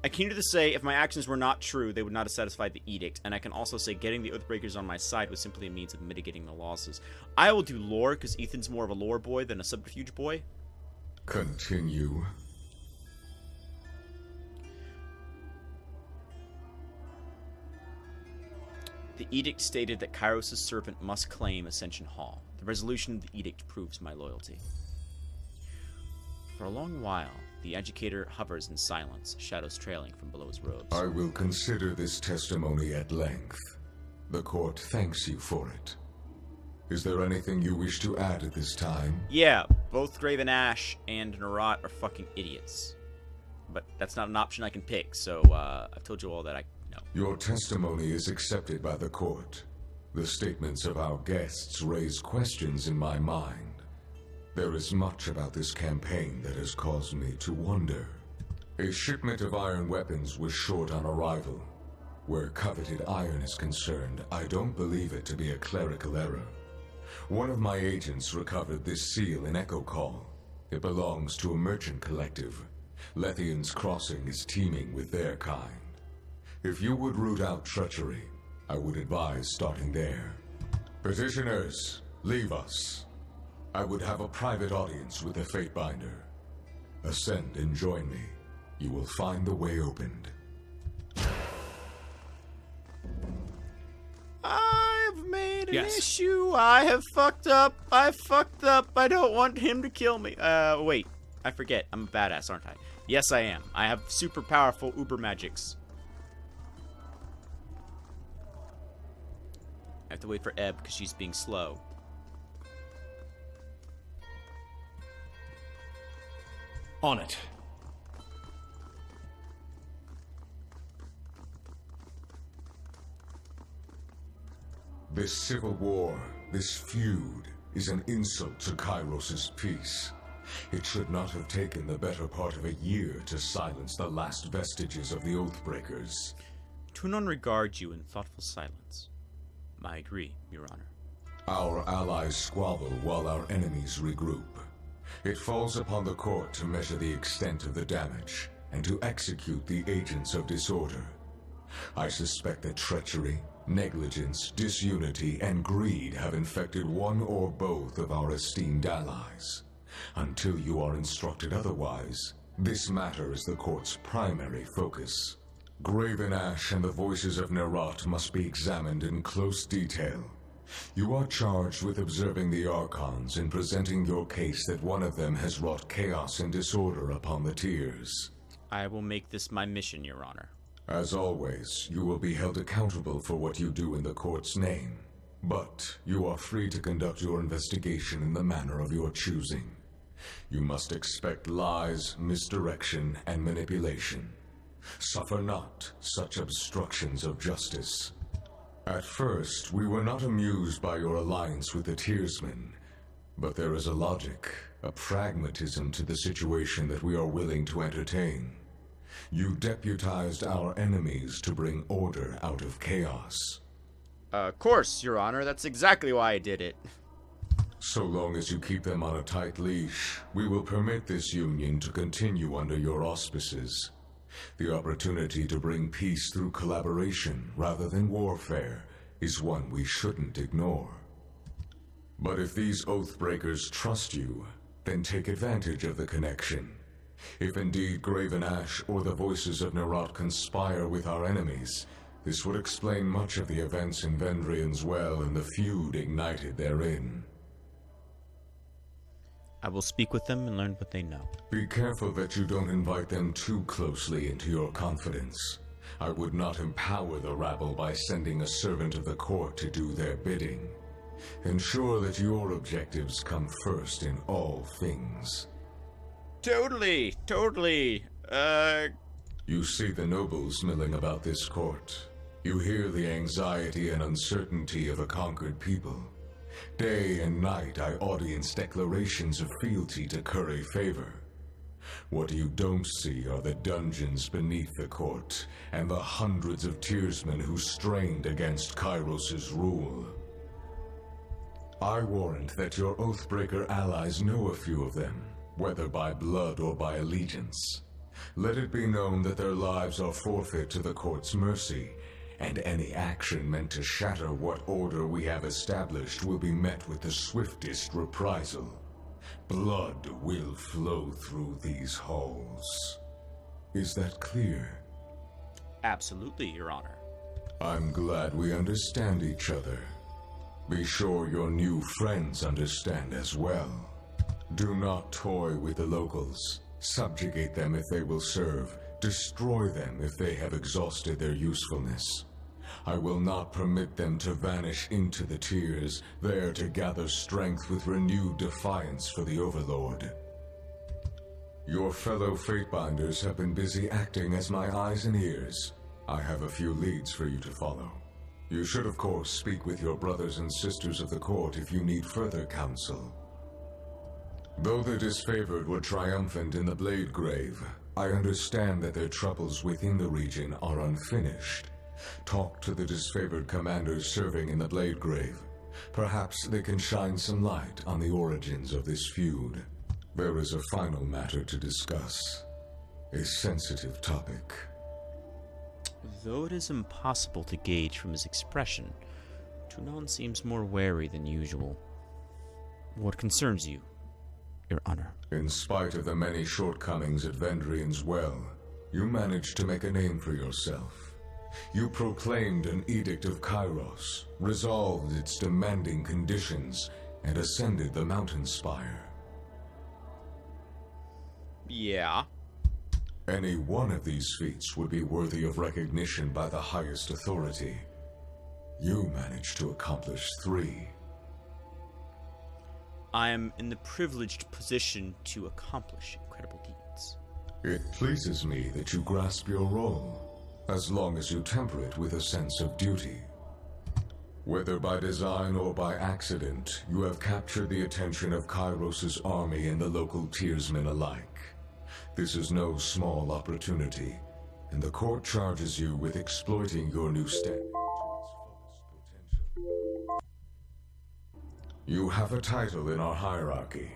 I can either say if my actions were not true, they would not have satisfied the edict, and I can also say getting the Oathbreakers on my side was simply a means of mitigating the losses. I will do lore, because Ethan's more of a lore boy than a subterfuge boy. Continue. The edict stated that Kairos' servant must claim Ascension Hall. The resolution of the edict proves my loyalty. For a long while, the educator hovers in silence, shadows trailing from below his robes. I will consider this testimony at length. The court thanks you for it. Is there anything you wish to add at this time? Yeah, both Graven Ash and Nerat are fucking idiots. But that's not an option I can pick, so I've told you all that I know. Your testimony is accepted by the court. The statements of our guests raise questions in my mind. There is much about this campaign that has caused me to wonder. A shipment of iron weapons was short on arrival. Where coveted iron is concerned, I don't believe it to be a clerical error. One of my agents recovered this seal in Echo Call. It belongs to a merchant collective. Lethian's Crossing is teeming with their kind. If you would root out treachery, I would advise starting there. Petitioners, leave us. I would have a private audience with the Fatebinder. Ascend and join me. You will find the way opened. I've made an issue. I have fucked up. I fucked up. I don't want him to kill me. Wait. I forget. I'm a badass, aren't I? Yes, I am. I have super powerful uber magics. I have to wait for Eb because she's being slow. On it. This civil war, this feud, is an insult to Kairos' peace. It should not have taken the better part of a year to silence the last vestiges of the Oathbreakers. Tunon regards you in thoughtful silence. I agree, Your Honor. Our allies squabble while our enemies regroup. It falls upon the court to measure the extent of the damage and to execute the agents of disorder. I suspect that treachery, negligence, disunity, and greed have infected one or both of our esteemed allies. Until you are instructed otherwise, this matter is the court's primary focus. Graven Ash and the voices of Nerat must be examined in close detail. You are charged with observing the Archons and presenting your case that one of them has wrought chaos and disorder upon the tiers. I will make this my mission, Your Honor. As always, you will be held accountable for what you do in the court's name. But you are free to conduct your investigation in the manner of your choosing. You must expect lies, misdirection, and manipulation. Suffer not such obstructions of justice. At first, we were not amused by your alliance with the Tiersmen, but there is a logic, a pragmatism to the situation that we are willing to entertain. You deputized our enemies to bring order out of chaos. Of course, Your Honor. That's exactly why I did it. So long as you keep them on a tight leash, we will permit this union to continue under your auspices. The opportunity to bring peace through collaboration rather than warfare is one we shouldn't ignore. But if these Oathbreakers trust you, then take advantage of the connection. If indeed Graven Ash or the voices of Nerat conspire with our enemies, this would explain much of the events in Vendrian's Well and the feud ignited therein. I will speak with them and learn what they know. Be careful that you don't invite them too closely into your confidence. I would not empower the rabble by sending a servant of the court to do their bidding. Ensure that your objectives come first in all things. Totally. You see the nobles milling about this court. You hear the anxiety and uncertainty of a conquered people. Day and night I audience declarations of fealty to curry favor. What you don't see are the dungeons beneath the court, and the hundreds of Tiersmen who strained against Kairos' rule. I warrant that your Oathbreaker allies know a few of them, whether by blood or by allegiance. Let it be known that their lives are forfeit to the court's mercy, and any action meant to shatter what order we have established will be met with the swiftest reprisal. Blood will flow through these halls. Is that clear? Absolutely, Your Honor. I'm glad we understand each other. Be sure your new friends understand as well. Do not toy with the locals. Subjugate them if they will serve. Destroy them if they have exhausted their usefulness. I will not permit them to vanish into the tiers, there to gather strength with renewed defiance for the Overlord. Your fellow Fatebinders have been busy acting as my eyes and ears. I have a few leads for you to follow. You should, of course, speak with your brothers and sisters of the court if you need further counsel. Though the disfavored were triumphant in the Blade Grave, I understand that their troubles within the region are unfinished. Talk to the disfavored commanders serving in the Blade Grave. Perhaps they can shine some light on the origins of this feud. There is a final matter to discuss. A sensitive topic. Though it is impossible to gauge from his expression, Tunon seems more wary than usual. What concerns you, Your Honor? In spite of the many shortcomings at Vendrian's Well, you managed to make a name for yourself. You proclaimed an Edict of Kairos, resolved its demanding conditions, and ascended the mountain spire. Yeah. Any one of these feats would be worthy of recognition by the highest authority. You managed to accomplish 3. I am in the privileged position to accomplish incredible deeds. It pleases me that you grasp your role, as long as you temper it with a sense of duty. Whether by design or by accident, you have captured the attention of Kairos' army and the local tiersmen alike. This is no small opportunity, and the court charges you with exploiting your new standing to its fullest potential. You have a title in our hierarchy.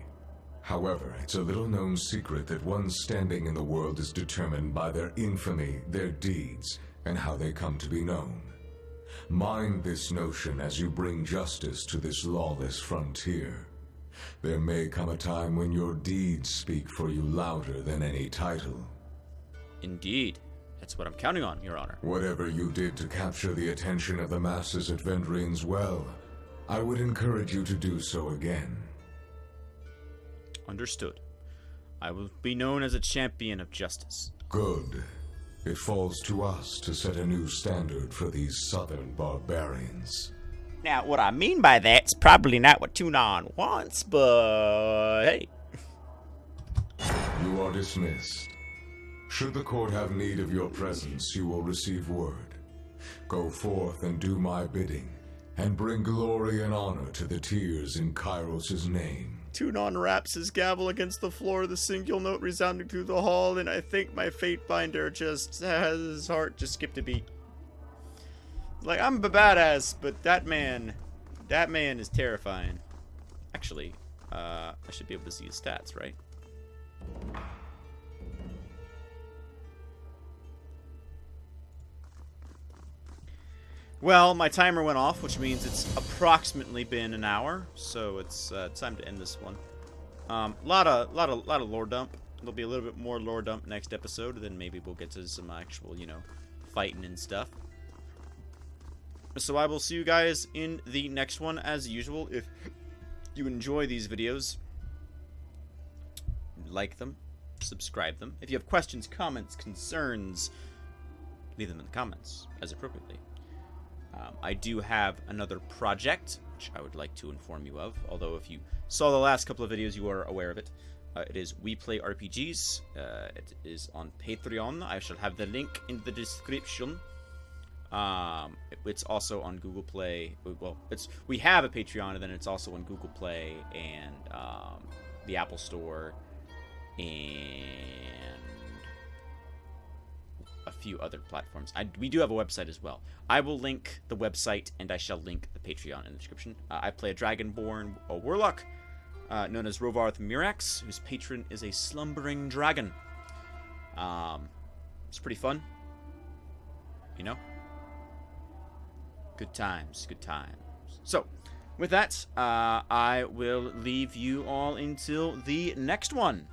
However, it's a little-known secret that one's standing in the world is determined by their infamy, their deeds, and how they come to be known. Mind this notion as you bring justice to this lawless frontier. There may come a time when your deeds speak for you louder than any title. Indeed. That's what I'm counting on, Your Honor. Whatever you did to capture the attention of the masses at Vendrian's Well, I would encourage you to do so again. Understood. I will be known as a champion of justice. Good. It falls to us to set a new standard for these southern barbarians. Now, what I mean by that's probably not what Tunon wants, but hey. You are dismissed. Should the court have need of your presence, you will receive word. Go forth and do my bidding, and bring glory and honor to the tiers in Kairos' name. Tunon raps his gavel against the floor, the single note resounding through the hall, and I think my fate binder just has his heart just skipped a beat. Like, I'm a badass, but that man is terrifying. Actually, I should be able to see his stats, right? Well, my timer went off, which means it's approximately been an hour, so it's time to end this one. Lot of lore dump. There'll be a little bit more lore dump next episode, then maybe we'll get to some actual, fighting and stuff. So I will see you guys in the next one, as usual. If you enjoy these videos, like them, subscribe them. If you have questions, comments, concerns, leave them in the comments, as appropriately. I do have another project, which I would like to inform you of, although if you saw the last couple of videos, you are aware of it. It is We Play RPGs. It is on Patreon. I shall have the link in the description. It's also on Google Play. Well, we have a Patreon, and then it's also on Google Play and the Apple Store and a few other platforms. We do have a website as well. I will link the website, and I shall link the Patreon in the description. I play a Dragonborn, a warlock, known as Rovarth Mirax, whose patron is a slumbering dragon. It's pretty fun. Good times, good times. So, with that, I will leave you all until the next one.